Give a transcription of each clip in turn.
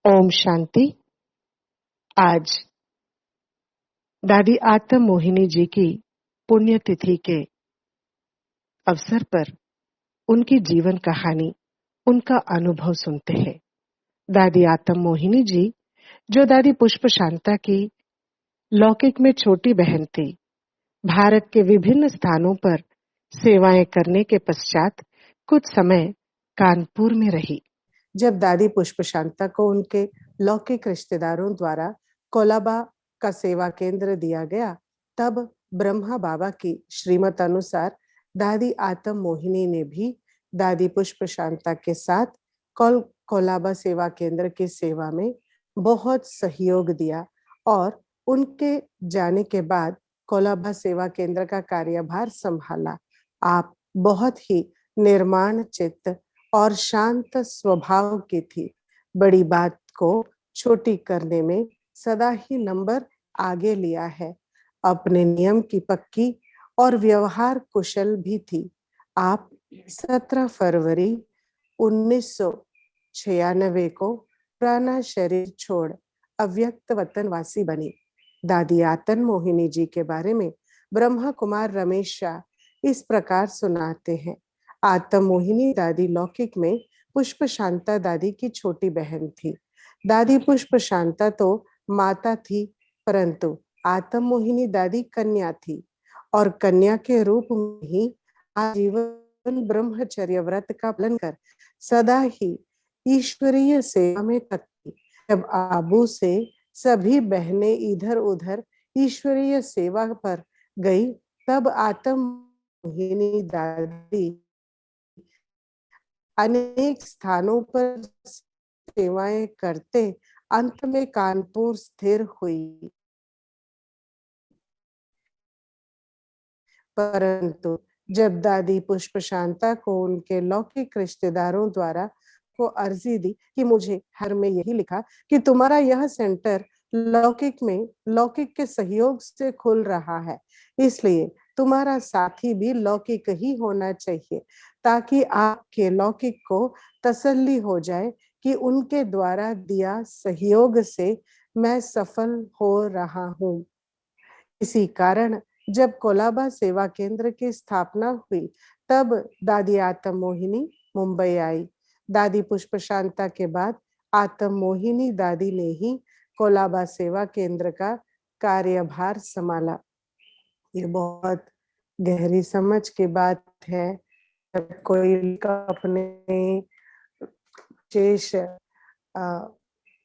ओम शांति। आज दादी आत्म मोहिनी जी की पुण्यतिथि के अवसर पर उनकी जीवन कहानी, उनका अनुभव सुनते हैं। दादी आत्म मोहिनी जी, जो दादी पुष्प शांता की लौकिक में छोटी बहन थी, भारत के विभिन्न स्थानों पर सेवाएं करने के पश्चात कुछ समय कानपुर में रही। जब दादी पुष्प शांता को उनके लौकिक रिश्तेदारों द्वारा कोलाबा का सेवा केंद्र दिया गया, तब ब्रह्मा बाबा की श्रीमत अनुसार दादी आत्म मोहिनी ने भी दादी पुष्प शांता के साथ कोलाबा सेवा केंद्र की सेवा में बहुत सहयोग दिया और उनके जाने के बाद कोलाबा सेवा केंद्र का कार्यभार संभाला। आप बहुत ही निर्माण चित्त और शांत स्वभाव की थी। बड़ी बात को छोटी करने में सदा ही नंबर आगे लिया है। अपने नियम की पक्की और व्यवहार कुशल भी थी। आप 17 फरवरी 1996 को पुराना शरीर छोड़ अव्यक्त वतनवासी बनी। दादी आत्म मोहिनी जी के बारे में ब्रह्मा कुमार रमेश शाह इस प्रकार सुनाते हैं। आत्म मोहिनी दादी लौकिक में पुष्प शांता दादी की छोटी बहन थी। दादी पुष्प शांता तो माता थी, परंतु आत्म मोहिनी दादी कन्या थी और कन्या के रूप में ही आजीवन ब्रह्मचर्य व्रत का पालन कर सदा ही ईश्वरीय सेवा में तत्पर। जब आबू से सभी बहनें इधर उधर ईश्वरीय सेवा पर गई, तब आत्म मोहिनी दादी अनेक स्थानों पर सेवाएं करते अंत में कानपुर स्थिर हुई। परंतु जब दादी पुष्प शांता को उनके लौकिक रिश्तेदारों द्वारा को अर्जी दी कि मुझे हर में यही लिखा कि तुम्हारा यह सेंटर लौकिक के सहयोग से खुल रहा है, इसलिए तुम्हारा साथी भी लौकिक ही होना चाहिए, ताकि आपके लौकिक को तसल्ली हो जाए कि उनके द्वारा दिया सहयोग से मैं सफल हो रहा हूँ। इसी कारण जब कोलाबा सेवा केंद्र की स्थापना हुई, तब दादी आत्म मोहिनी मुंबई आई। दादी पुष्प शांता के बाद आत्म मोहिनी दादी ने ही कोलाबा सेवा केंद्र का कार्यभार संभाला। ये बहुत गहरी समझ की बात है। जब कोई अपने विशेष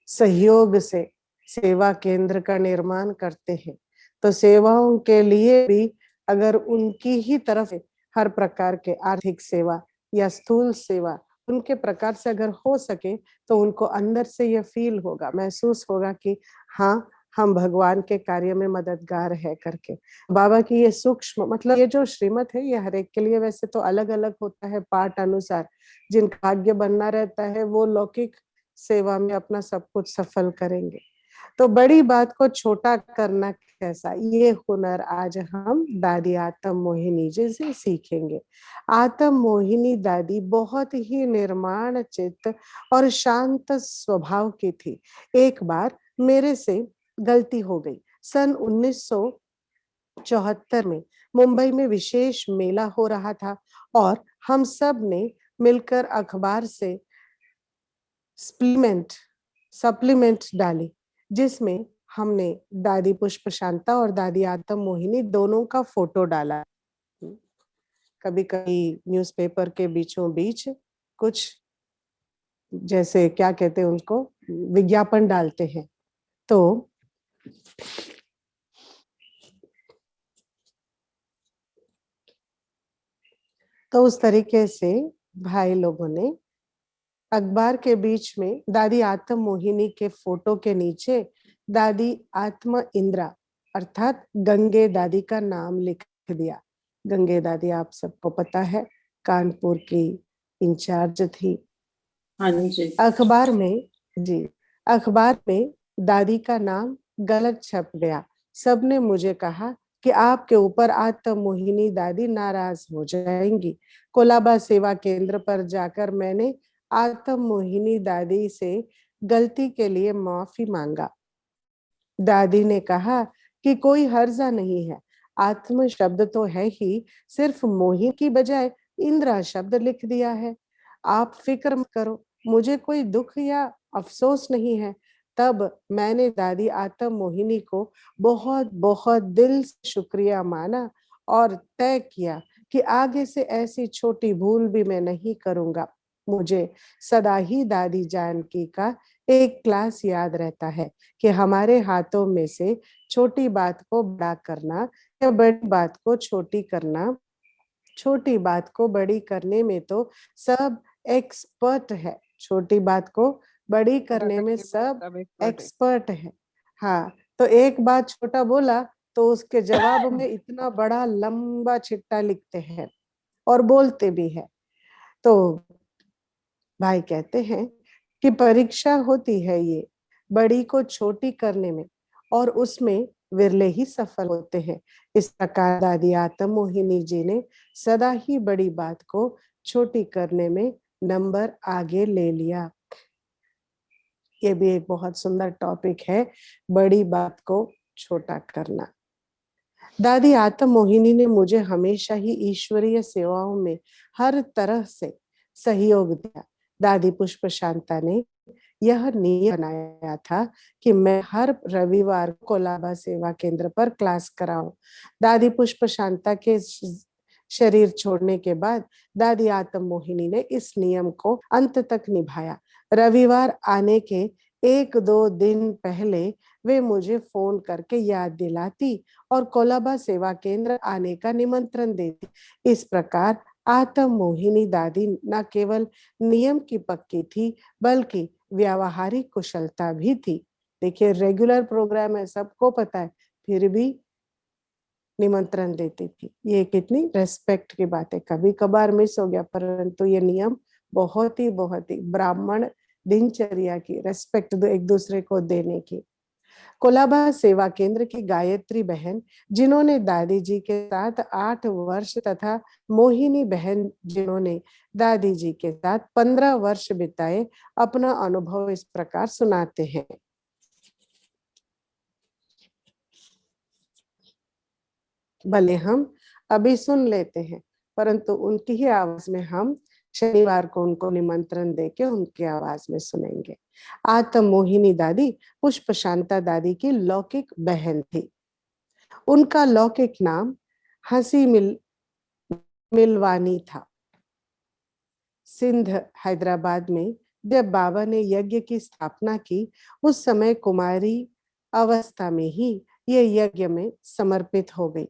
सहयोग से सेवा केंद्र का निर्माण करते हैं, तो सेवाओं के लिए भी अगर उनकी ही तरफ से हर प्रकार के आर्थिक सेवा या स्थूल सेवा उनके प्रकार से अगर हो सके, तो उनको अंदर से यह फील होगा, महसूस होगा कि हाँ, हम भगवान के कार्य में मददगार है करके। बाबा की ये सूक्ष्म मतलब ये जो श्रीमत है, ये हर एक के लिए वैसे तो अलग अलग होता है पाठ अनुसार। जिनका भाग्य बनना रहता है वो लौकिक सेवा में अपना सब कुछ सफल करेंगे। तो बड़ी बात को छोटा करना कैसा, ये हुनर आज हम दादी आत्म मोहिनी जी से सीखेंगे। आत्म मोहिनी दादी बहुत ही निर्माण चित्त और शांत स्वभाव की थी। एक बार मेरे से गलती हो गई। सन 1974 में मुंबई में विशेष मेला हो रहा था और हम सब ने मिलकर अखबार से सप्लीमेंट डाली, जिसमें हमने दादी पुष्प शांता और दादी आत्म मोहिनी दोनों का फोटो डाला। कभी कभी न्यूज़पेपर के बीचों बीच कुछ जैसे क्या कहते हैं उनको, विज्ञापन डालते हैं। तो उस तरीके से भाई लोगों ने अखबार के बीच में दादी आत्म मोहिनी के फोटो के नीचे दादी आत्म इंदिरा अर्थात गंगे दादी का नाम लिख दिया। गंगे दादी आप सबको पता है कानपुर की इंचार्ज थी। हाँ जी। अखबार में दादी का नाम गलत छप गया। सबने मुझे कहा कि आपके ऊपर आत्म मोहिनी दादी नाराज हो जाएंगी। कोलाबा सेवा केंद्र पर जाकर मैंने आत्म मोहिनी दादी से गलती के लिए माफी मांगा। दादी ने कहा कि कोई हर्जा नहीं है, आत्म शब्द तो है ही, सिर्फ मोही की बजाय इंद्रा शब्द लिख दिया है। आप फिक्र मत करो, मुझे कोई दुख या अफसोस नहीं है। तब मैंने दादी आत्म मोहिनी को बहुत बहुत दिल से शुक्रिया माना और तय किया कि आगे से ऐसी छोटी भूल भी मैं नहीं करूंगा। मुझे सदा ही दादी जानकी का एक क्लास याद रहता है कि हमारे हाथों में से छोटी बात को बड़ा करना या बड़ी बात को छोटी करना, छोटी बात को बड़ी करने में तो सब एक्सपर्ट है, छोटी बात को बड़ी करने में सब एक्सपर्ट है। हाँ, तो एक बात छोटा बोला तो उसके जवाब में इतना बड़ा लंबा चिट्ठा लिखते हैं और बोलते भी है। तो भाई कहते हैं कि परीक्षा होती है ये बड़ी को छोटी करने में, और उसमें विरले ही सफल होते हैं। इस प्रकार दादी आत्म मोहिनी जी ने सदा ही बड़ी बात को छोटी करने में नंबर आगे ले लिया। ये भी एक बहुत सुंदर टॉपिक है, बड़ी बात को छोटा करना। दादी आत्म मोहिनी ने मुझे हमेशा ही ईश्वरीय सेवाओं में हर तरह से सहयोग दिया। दादी पुष्प शांता ने यह नियम बनाया था कि मैं हर रविवार कोलाबा सेवा केंद्र पर क्लास कराऊं। दादी पुष्प शांता के शरीर छोड़ने के बाद दादी आत्म मोहिनी ने इस नियम को अंत तक निभाया। रविवार आने के एक दो दिन पहले वे मुझे फोन करके याद दिलाती और कोलाबा सेवा केंद्र आने का निमंत्रण देती। इस प्रकार आत्म मोहिनी दादी न केवल नियम की पक्की थी बल्कि व्यावहारिक कुशलता भी थी। देखिए, रेगुलर प्रोग्राम है, सबको पता है, फिर भी निमंत्रण देती थी। ये कितनी रेस्पेक्ट की बात है। कभी कभार मिस हो गया, परंतु ये नियम बहुत ही ब्राह्मण दिनचर्या की रेस्पेक्ट एक दूसरे को देने की। कोलाबा सेवा केंद्र की गायत्री बहन, जिन्होंने दादी जी के साथ 8 वर्ष, तथा मोहिनी बहन, जिन्होंने दादी जी के साथ 15 वर्ष बिताए, अपना अनुभव इस प्रकार सुनाते हैं। भले हम अभी सुन लेते हैं, परंतु उनकी ही आवाज में हम शनिवार को उनको निमंत्रण देके उनकी आवाज में सुनेंगे। आत्म मोहिनी दादी पुष्प शांता दादी की लौकिक बहन थी। उनका लौकिक नाम हंसी मिलवानी था। सिंध हैदराबाद में जब बाबा ने यज्ञ की स्थापना की, उस समय कुमारी अवस्था में ही ये यज्ञ में समर्पित हो गई।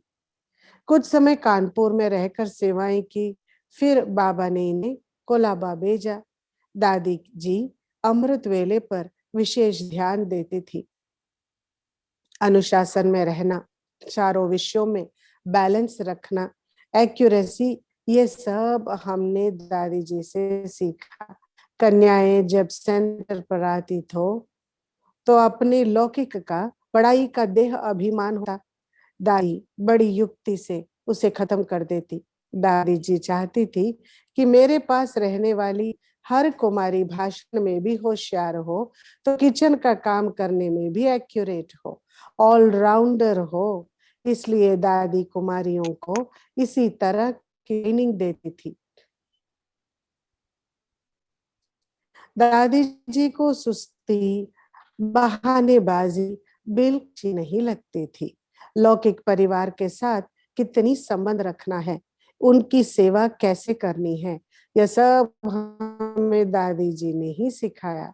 कुछ समय कानपुर में रहकर सेवाएं की, फिर बाबा ने इन्हें कोलाबा भेजा। दादी जी अमृत वेले पर विशेष ध्यान देती थी। अनुशासन में रहना, चारों विषयों में बैलेंस रखना, एक्यूरेसी, ये सब हमने दादी जी से सीखा। कन्याएं जब सेंटर पर आती तो अपने लौकिक का पढ़ाई का देह अभिमान होता, दादी बड़ी युक्ति से उसे खत्म कर देती। दादी जी चाहती थी कि मेरे पास रहने वाली हर कुमारी भाषण में भी होशियार हो, तो किचन का काम करने में भी एक्यूरेट हो, ऑलराउंडर हो। इसलिए दादी कुमारियों को इसी तरह की ट्रेनिंग देती थी। दादी जी को सुस्ती, बहानेबाजी बिल्कुल नहीं लगती थी। लौकिक परिवार के साथ कितनी संबंध रखना है, उनकी सेवा कैसे करनी है, यह सब हमें दादी जी ने ही सिखाया।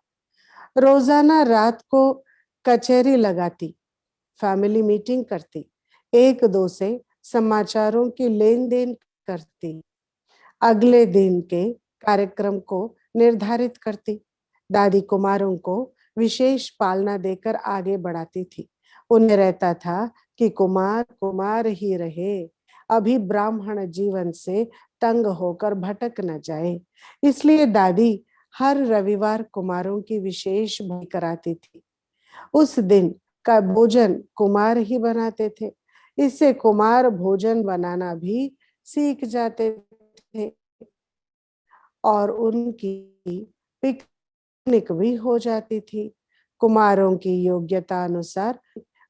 रोजाना रात को कचहरी लगाती, फैमिली मीटिंग करती, एक दो से समाचारों की लेन देन करती, अगले दिन के कार्यक्रम को निर्धारित करती। दादी कुमारों को विशेष पालना देकर आगे बढ़ाती थी। उन्हें रहता था कि कुमार कुमार ही रहे, अभी ब्राह्मण जीवन से तंग होकर भटक न जाए। इसलिए दादी हर रविवार कुमारों की विशेष भोजन कराती थी। उस दिन का भोजन कुमार ही बनाते थे। इससे कुमार भोजन बनाना भी सीख जाते थे और उनकी भी हो जाती थी। कुमारों की योग्यता अनुसार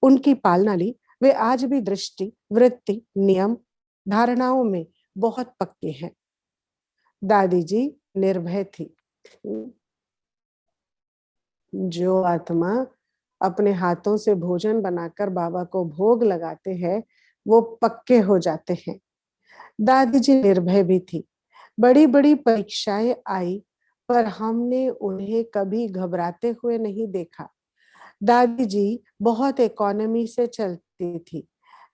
उनकी पालना ली। वे आज भी दृष्टि, वृत्ति, नियम, धारणाओं में बहुत पक्के हैं। दादी जी निर्भय थी। जो आत्मा अपने हाथों से भोजन बनाकर बाबा को भोग लगाते हैं, वो पक्के हो जाते हैं। दादी जी निर्भय भी थी। बड़ी बड़ी परीक्षाएं आई, पर हमने उन्हें कभी घबराते हुए नहीं देखा। दादी जी बहुत इकोनॉमी से चलती थी।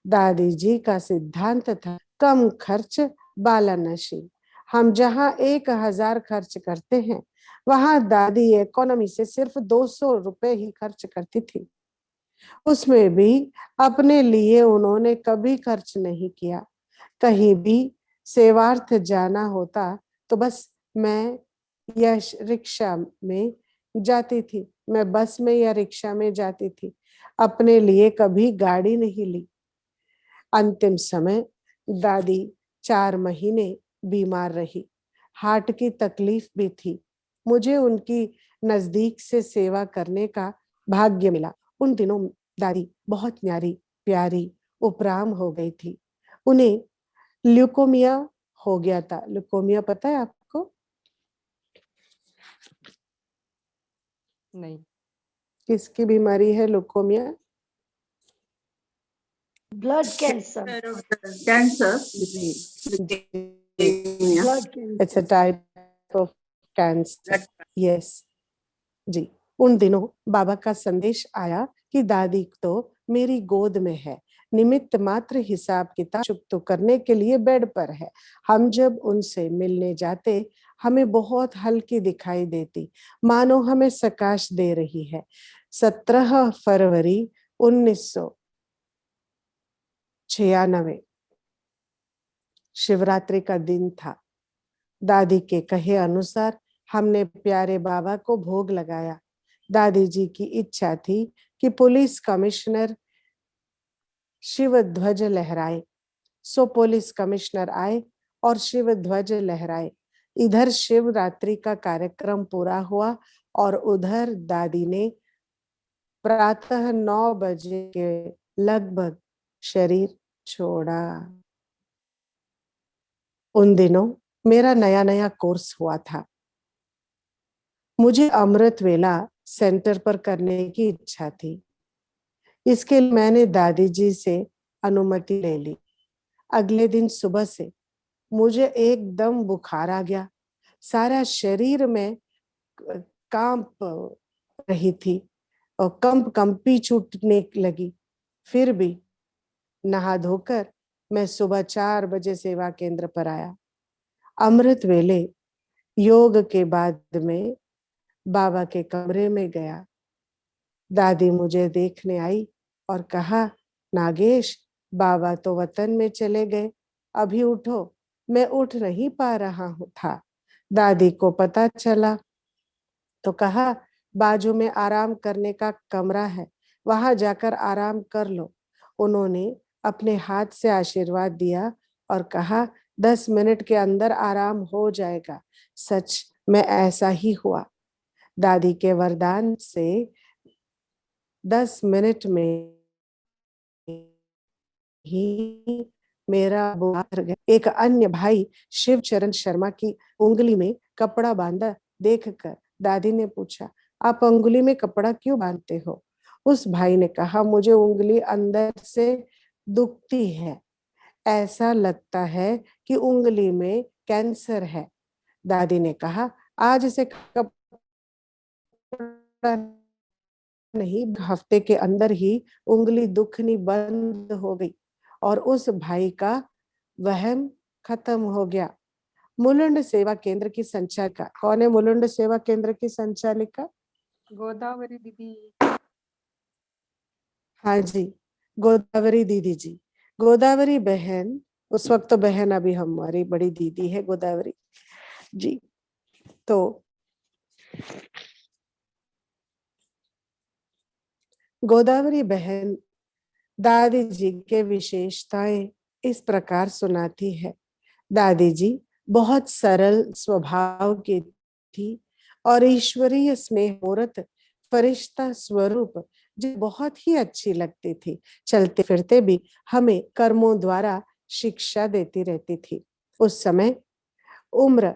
दादी जी का सिद्धांत था, कम खर्च बाला नशी। हम जहाँ 1,000 खर्च करते हैं, वहां दादी इकोनॉमी से सिर्फ 200 रुपए ही खर्च करती थी। उसमें भी अपने लिए उन्होंने कभी खर्च नहीं किया। कहीं भी सेवार्थ जाना होता तो बस मैं या रिक्शा में जाती थी। मैं बस में या रिक्शा में जाती थी। अपने लिए कभी गाड़ी नहीं ली। अंतिम समय दादी 4 महीने बीमार रही। हार्ट की तकलीफ भी थी। मुझे उनकी नजदीक से सेवा करने का भाग्य मिला। उन दिनों दादी बहुत न्यारी, प्यारी, उपराम हो गई थी। उन्हें ल्यूकोमिया हो गया था। ल्यूकोमिया पता है आपको? नहीं। किसकी बीमारी है leukaemia? Blood cancer. Cancer. Blood it's a type of cancer. Yes जी। उन दिनों बाबा का संदेश आया कि दादी तो मेरी गोद में है, निमित्त मात्र हिसाब किताब चुप तो करने के लिए बेड पर है। हम जब उनसे मिलने जाते, हमें बहुत हल्की दिखाई देती, मानो हमें सकाश दे रही है। 17 फरवरी 1996 शिवरात्रि का दिन था। दादी के कहे अनुसार हमने प्यारे बाबा को भोग लगाया। दादी जी की इच्छा थी कि पुलिस कमिश्नर शिव ध्वज लहराए। सो पुलिस कमिश्नर आए और शिव ध्वज लहराए। इधर शिवरात्रि का कार्यक्रम पूरा हुआ और उधर दादी ने प्रातः 9 बजे के लगभग शरीर छोड़ा। उन दिनों मेरा नया नया कोर्स हुआ था। मुझे अमृत वेला सेंटर पर करने की इच्छा थी। इसके लिए मैंने दादी जी से अनुमति ले ली। अगले दिन सुबह से मुझे एकदम बुखार आ गया। सारा शरीर में कांप रही थी और कंपी छूटने लगी। फिर भी नहा धोकर मैं सुबह 4 बजे सेवा केंद्र पर आया। अमृत वेले योग के बाद में बाबा के कमरे में गया। दादी मुझे देखने आई और कहा, नागेश, बाबा तो वतन में चले गए, अभी उठो। मैं उठ नहीं पा रहा हूँ था। दादी को पता चला तो कहा, बाजू में आराम करने का कमरा है, वहां जाकर आराम कर लो। उन्होंने अपने हाथ से आशीर्वाद दिया और कहा, 10 मिनट के अंदर आराम हो जाएगा। सच में ऐसा ही हुआ। दादी के वरदान से 10 मिनट में ही मेरा बुखार गया। एक अन्य भाई शिवचरण शर्मा की उंगली में कपड़ा बांधा देखकर दादी ने पूछा, आप उंगली में कपड़ा क्यों बांधते हो? उस भाई ने कहा, मुझे उंगली अंदर से दुखती है, ऐसा लगता है कि उंगली में कैंसर है। दादी ने कहा, आज से कपड़ा नहीं, हफ्ते के अंदर ही उंगली दुखनी बंद हो गई और उस भाई का वहम खत्म हो गया। मुलुंड सेवा केंद्र की संचालिका कौन है? मुलुंड सेवा केंद्र की संचालिका गोदावरी दीदी। हाँ जी, गोदावरी दीदी जी। गोदावरी बहन, उस वक्त तो बहन, अभी हमारी बड़ी दीदी है गोदावरी जी। तो गोदावरी बहन दादी जी के विशेषताएं इस प्रकार सुनाती है। दादी जी बहुत सरल स्वभाव की थी। और ईश्वरीय स्नेह मूर्त फरिश्ता स्वरूप जो बहुत ही अच्छी लगती थी, चलते फिरते भी हमें कर्मों द्वारा शिक्षा देती रहती थी। उस समय उम्र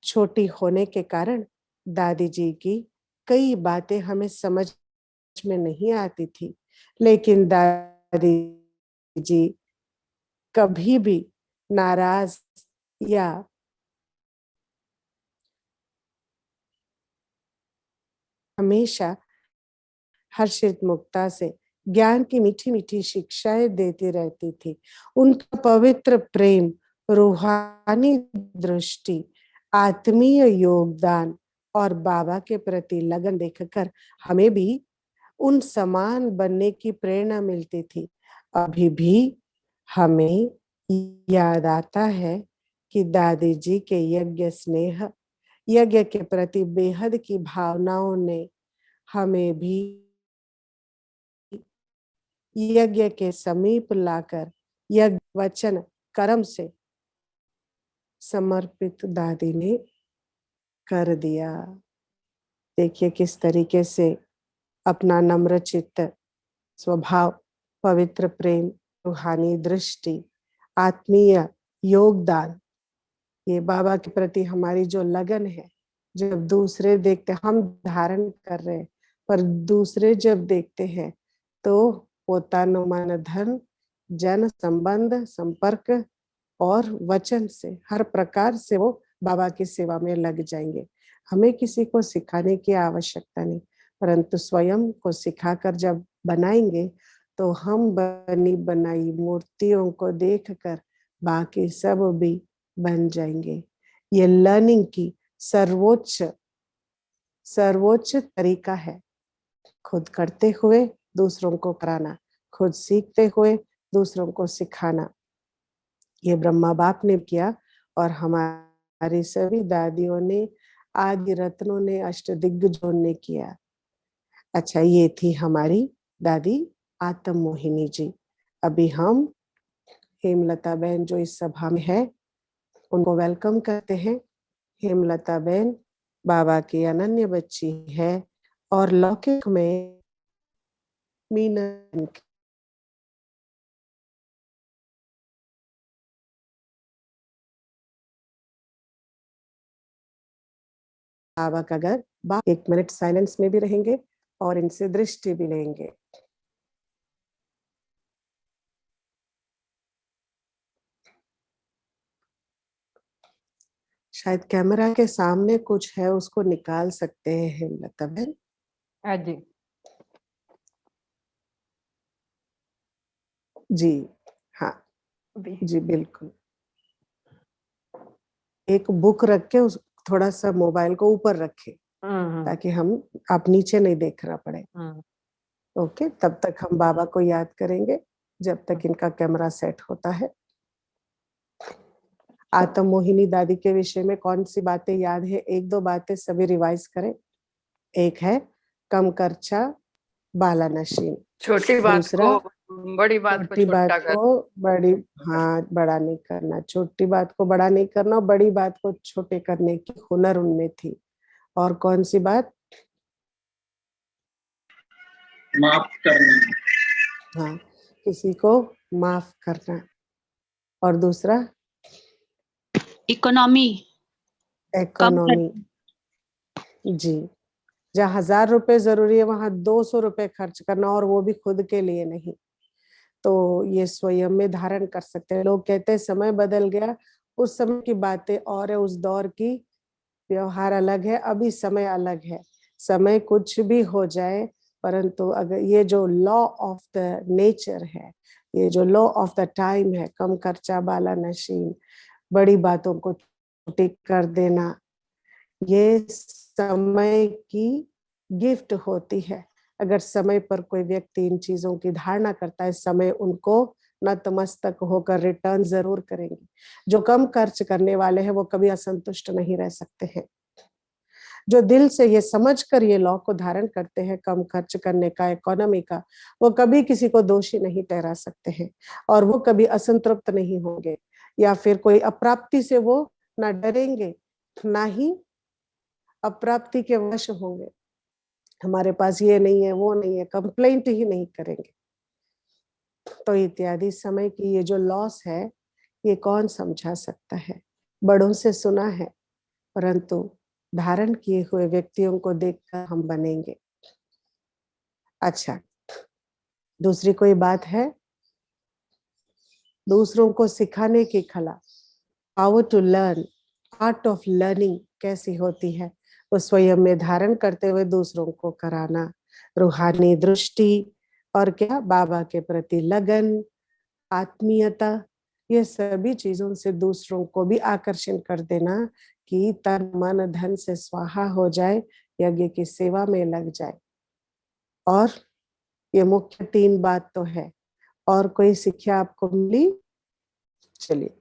छोटी होने के कारण दादी जी की कई बातें हमें समझ में नहीं आती थी, लेकिन दादी जी कभी भी नाराज या हमेशा हर्षित मुक्ता से ज्ञान की मीठी मीठी शिक्षाएं देती रहती थी। उनका पवित्र प्रेम, रूहानी दृष्टि, आत्मीय योगदान और बाबा के प्रति लगन देखकर हमें भी उन समान बनने की प्रेरणा मिलती थी। अभी भी हमें याद आता है कि दादी जी के यज्ञ स्नेह, यज्ञ के प्रति बेहद की भावनाओं ने हमें भी यज्ञ के समीप लाकर यज्ञ वचन कर्म से समर्पित दादी ने कर दिया। देखिए किस तरीके से अपना नम्र चित्त, स्वभाव, पवित्र प्रेम, रूहानी दृष्टि, आत्मीय योगदान, ये बाबा के प्रति हमारी जो लगन है, जब दूसरे देखते, हम धारण कर रहे हैं पर दूसरे जब देखते हैं तो पोतानो मन धन, जन संबंध, संपर्क और वचन से हर प्रकार से वो बाबा की सेवा में लग जाएंगे। हमें किसी को सिखाने की आवश्यकता नहीं, परंतु स्वयं को सिखाकर जब बनाएंगे तो हम बनी बनाई मूर्तियों को देखकर बाकी सब भी बन जाएंगे। ये लर्निंग की सर्वोच्च सर्वोच्च तरीका है, खुद करते हुए दूसरों को कराना, खुद सीखते हुए दूसरों को सिखाना। ये ब्रह्मा बाप ने किया और हमारी सभी दादियों ने, आदि रत्नों ने, अष्ट दिग्गजों ने किया। अच्छा, ये थी हमारी दादी आत्म मोहिनी जी। अभी हम हेमलता बहन जो इस सभा में है उनको वेलकम करते हैं। हेमलता बहन बाबा की अनन्य बच्ची है और लौकिक में मीना बाबा का घर। 1 मिनट साइलेंस में भी रहेंगे और इनसे दृष्टि भी लेंगे। शायद कैमरा के सामने कुछ है, उसको निकाल सकते हैं हेमलता बहन। जी जी हाँ जी बिल्कुल। एक बुक रख के उस थोड़ा सा मोबाइल को ऊपर रखे ताकि हम आप नीचे नहीं देखना पड़े। ओके, तब तक हम बाबा को याद करेंगे जब तक इनका कैमरा सेट होता है। आत्म मोहिनी दादी के विषय में कौन सी बातें याद है? 1-2 बातें सभी रिवाइज करें। एक है कम खर्चा बाला नशीन, छोटी बात दूसरा को बड़ी बात को छोटी बात छोटा कर। को बड़ी, हाँ, बड़ा नहीं करना, छोटी बात को बड़ा नहीं करना और बड़ी बात को छोटे करने की हुनर उनमें थी। और कौन सी बात? माफ करना। हाँ, किसी को माफ करना। और दूसरा इकोनॉमी, इकोनॉमी। जी, जहाँ 1000 रुपए जरूरी है वहां 200 रुपए खर्च करना, और वो भी खुद के लिए नहीं। तो ये स्वयं में धारण कर सकते हैं। लोग कहते हैं समय बदल गया, उस समय की बातें और है, उस दौर की व्यवहार अलग है, अभी समय अलग है। समय कुछ भी हो जाए, परंतु अगर ये जो लॉ ऑफ द नेचर है, ये जो लॉ ऑफ द टाइम है, कम खर्चा बाला नशीन, बड़ी बातों को छोटी कर देना, ये समय की गिफ्ट होती है। अगर समय पर कोई व्यक्ति इन चीजों की धारणा करता है, समय उनको नतमस्तक होकर रिटर्न जरूर करेंगे। जो कम खर्च करने वाले हैं वो कभी असंतुष्ट नहीं रह सकते हैं। जो दिल से ये समझ कर ये लॉ को धारण करते हैं कम खर्च करने का, इकोनॉमी का, वो कभी किसी को दोषी नहीं ठहरा सकते हैं और वो कभी असंतृप्त नहीं होंगे, या फिर कोई अप्राप्ति से वो ना डरेंगे ना ही अप्राप्ति के वश होंगे, हमारे पास ये नहीं है वो नहीं है, कंप्लेंट ही नहीं करेंगे। तो इत्यादि समय की ये जो लॉस है ये कौन समझा सकता है? बड़ों से सुना है, परंतु धारण किए हुए व्यक्तियों को देखकर हम बनेंगे। अच्छा, दूसरी कोई बात है? दूसरों को सिखाने की कला, power to learn, art of learning कैसी होती है? वो स्वयं में धारण करते हुए दूसरों को कराना, रूहानी दृष्टि और क्या, बाबा के प्रति लगन, आत्मीयता, ये सभी चीजों से दूसरों को भी आकर्षण कर देना कि तन मन धन से स्वाहा हो जाए, यज्ञ की सेवा में लग जाए। और ये मुख्य 3 बात तो है। और कोई शिक्षा आपको मिली? चलिए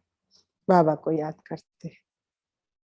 बाबा को याद करते हैं।